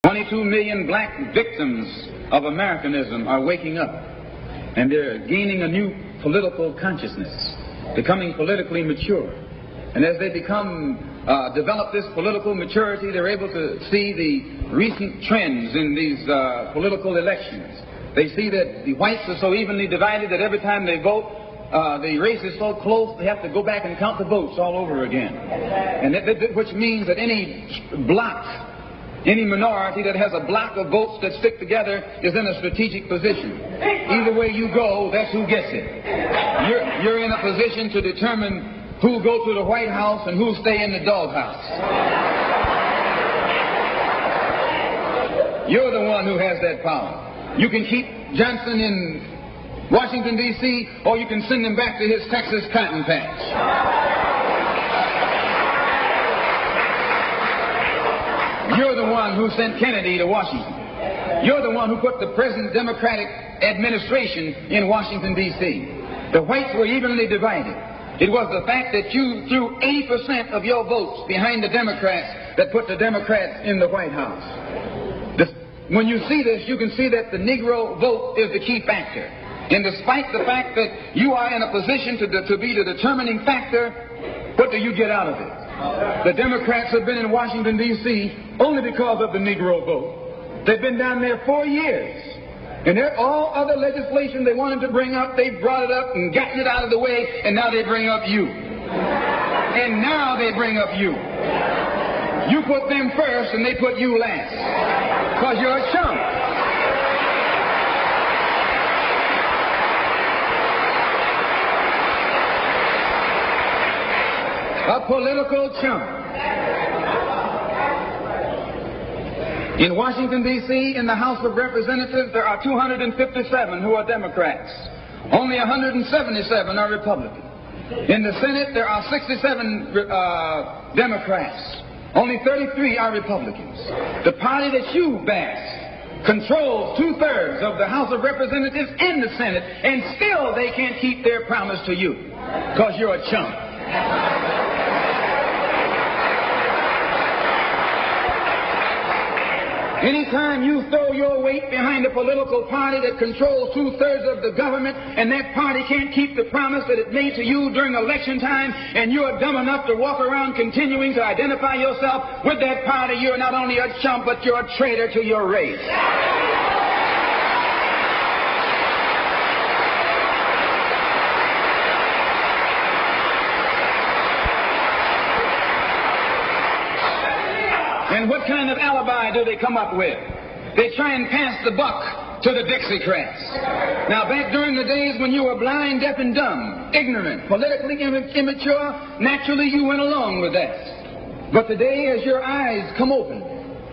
22 million black victims of Americanism are waking up, and they're gaining a new political consciousness, becoming politically mature. And as they develop this political maturity, they're able to see the recent trends in these political elections. They see that the whites are so evenly divided that every time they vote, the race is so close they have to go back and count the votes all over again. And which means that any bloc, any minority that has a block of votes that stick together is in a strategic position. Either way you go, that's who gets it. You're in a position to determine who go to the White House and who stay in the doghouse. You're the one who has that power. You can keep Johnson in Washington, D.C., or you can send him back to his Texas cotton patch. You're the one who sent Kennedy to Washington. You're the one who put the present Democratic administration in Washington, D.C. The whites were evenly divided. It was the fact that you threw 80% of your votes behind the Democrats that put the Democrats in the White House. When you see this, you can see that the Negro vote is the key factor. And despite the fact that you are in a position to be the determining factor, what do you get out of it? The Democrats have been in Washington, D.C. only because of the Negro vote. They've been down there 4 years. And all other legislation they wanted to bring up, they brought it up and gotten it out of the way, and now they bring up you. And now they bring up you. You put them first and they put you last. Because you're a chump. A political chump. In Washington, D.C., in the House of Representatives, there are 257 who are Democrats. Only 177 are Republicans. In the Senate, there are 67 Democrats. Only 33 are Republicans. The party that you bash controls 2/3 of the House of Representatives and the Senate, and still they can't keep their promise to you because you're a chump. Anytime you throw your weight behind a political party that controls 2/3 of the government, and that party can't keep the promise that it made to you during election time, and you're dumb enough to walk around continuing to identify yourself with that party, you're not only a chump, but you're a traitor to your race. And what kind of alibi do they come up with? They try and pass the buck to the Dixiecrats. Now, back during the days when you were blind, deaf, and dumb, ignorant, politically immature, naturally you went along with that. But today, as your eyes come open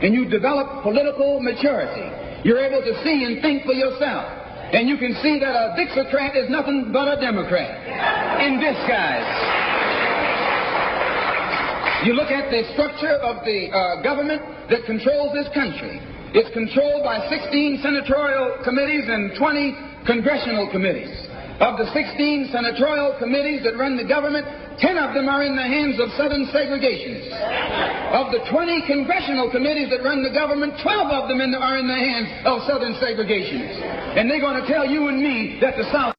and you develop political maturity, you're able to see and think for yourself. And you can see that a Dixiecrat is nothing but a Democrat in disguise. You look at the structure of the government that controls this country. It's controlled by 16 senatorial committees and 20 congressional committees. Of the 16 senatorial committees that run the government, 10 of them are in the hands of Southern segregationists. Of the 20 congressional committees that run the government, 12 of them are in the hands of Southern segregationists. And they're going to tell you and me that the South